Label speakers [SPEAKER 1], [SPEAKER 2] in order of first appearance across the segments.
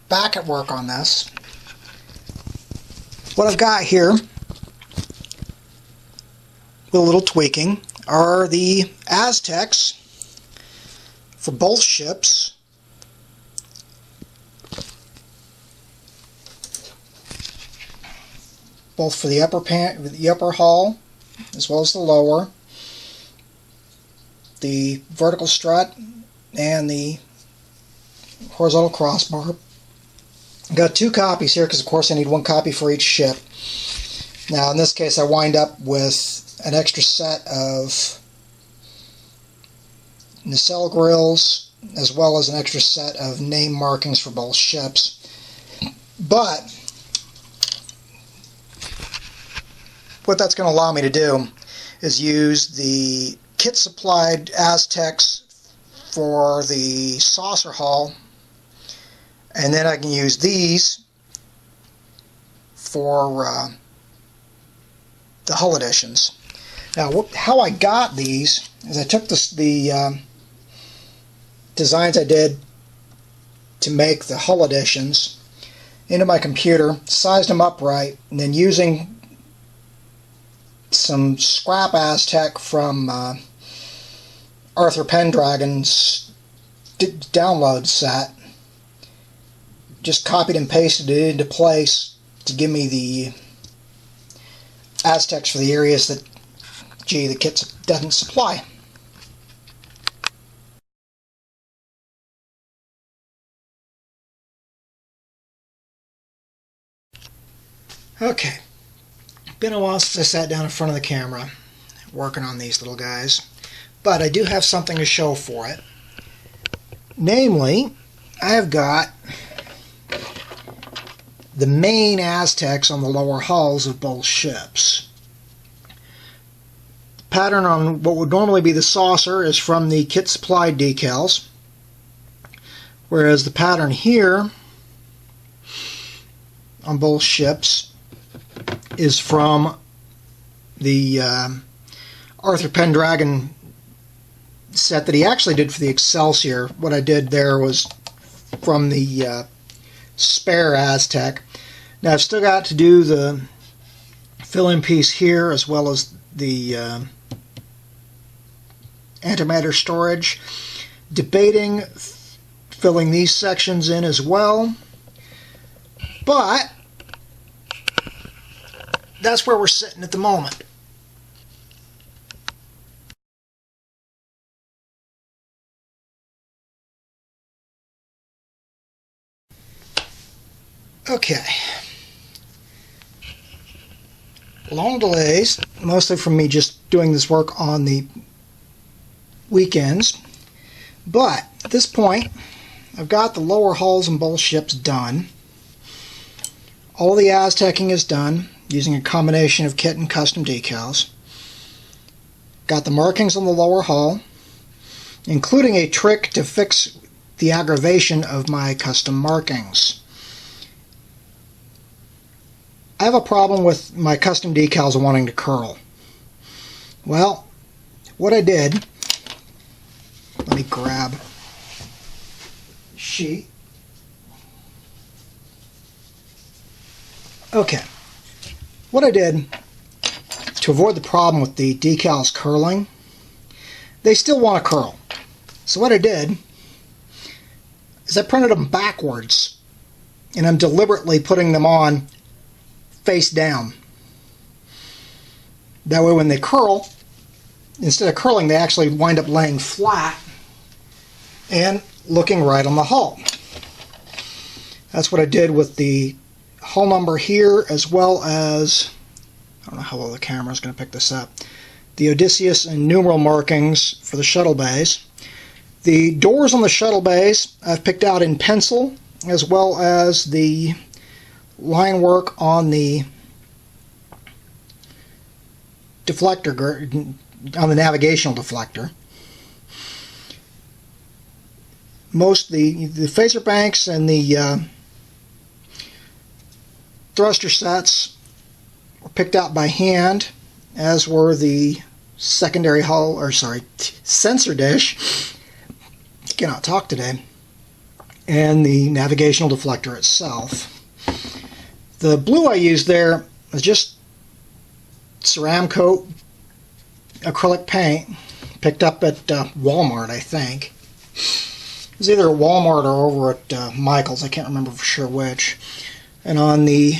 [SPEAKER 1] back at work on this. What I've got here, with a little tweaking, are the Aztecs for both ships. Both for the upper hull as well as the lower, the vertical strut and the horizontal crossbar. I've got 2 copies here because of course I need 1 copy for each ship. Now in this case I wind up with an extra set of nacelle grills as well as an extra set of name markings for both ships. But what that's going to allow me to do is use the kit supplied Aztecs for the saucer hull, and then I can use these for the hull editions. Now how I got these is I took the designs I did to make the hull editions into my computer, sized them up right, and then using some scrap Aztec from Arthur Pendragon's download set, just copied and pasted it into place to give me the Aztecs for the areas that, gee, the kit doesn't supply. Okay. Been a while since I sat down in front of the camera working on these little guys, but I do have something to show for it. Namely, I have got the main Aztecs on the lower hulls of both ships. The pattern on what would normally be the saucer is from the kit supplied decals, whereas the pattern here on both ships is from the Arthur Pendragon set that he actually did for the Excelsior. What I did there was from the spare Aztec. Now I've still got to do the fill-in piece here as well as the antimatter storage. Debating filling these sections in as well, but that's where we're sitting at the moment. Okay. Long delays, mostly from me just doing this work on the weekends. But at this point, I've got the lower hulls in both ships done. All the Aztecing is done using a combination of kit and custom decals. Got the markings on the lower hull, including a trick to fix the aggravation of my custom markings. I have a problem with my custom decals wanting to curl. Well, what I did, let me grab a sheet. Okay, what I did to avoid the problem with the decals curling, they still want to curl. So what I did is I printed them backwards, and I'm deliberately putting them on face down. That way when they curl, instead of curling, they actually wind up laying flat and looking right on the hull. That's what I did with the hull number here, as well as, I don't know how well the camera is going to pick this up, the Odysseus and numeral markings for the shuttle bays. The doors on the shuttle bays I've picked out in pencil, as well as the line work on the deflector, on the navigational deflector. Most the phaser banks and the thruster sets were picked out by hand, as were the secondary hull, or sorry, sensor dish. Cannot talk today. and the navigational deflector itself. The blue I used there was just Ceramcoat acrylic paint, picked up at Walmart, I think. It was either at Walmart or over at Michael's, I can't remember for sure which. And on the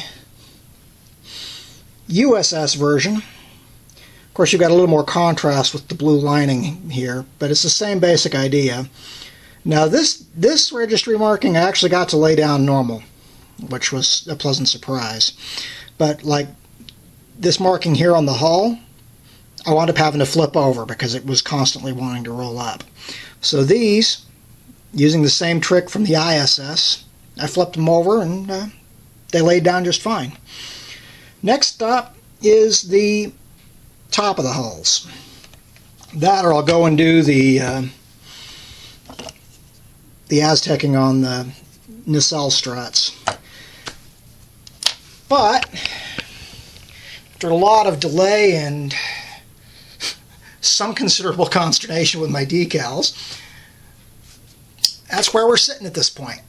[SPEAKER 1] USS version, of course you've got a little more contrast with the blue lining here, but it's the same basic idea. Now this registry marking I actually got to lay down normal, which was a pleasant surprise. But like this marking here on the hull, I wound up having to flip over because it was constantly wanting to roll up. So these, using the same trick from the ISS, I flipped them over and they laid down just fine. Next up is the top of the hulls. That, or I'll go and do the aztecing on the nacelle struts. But after a lot of delay and some considerable consternation with my decals, that's where we're sitting at this point.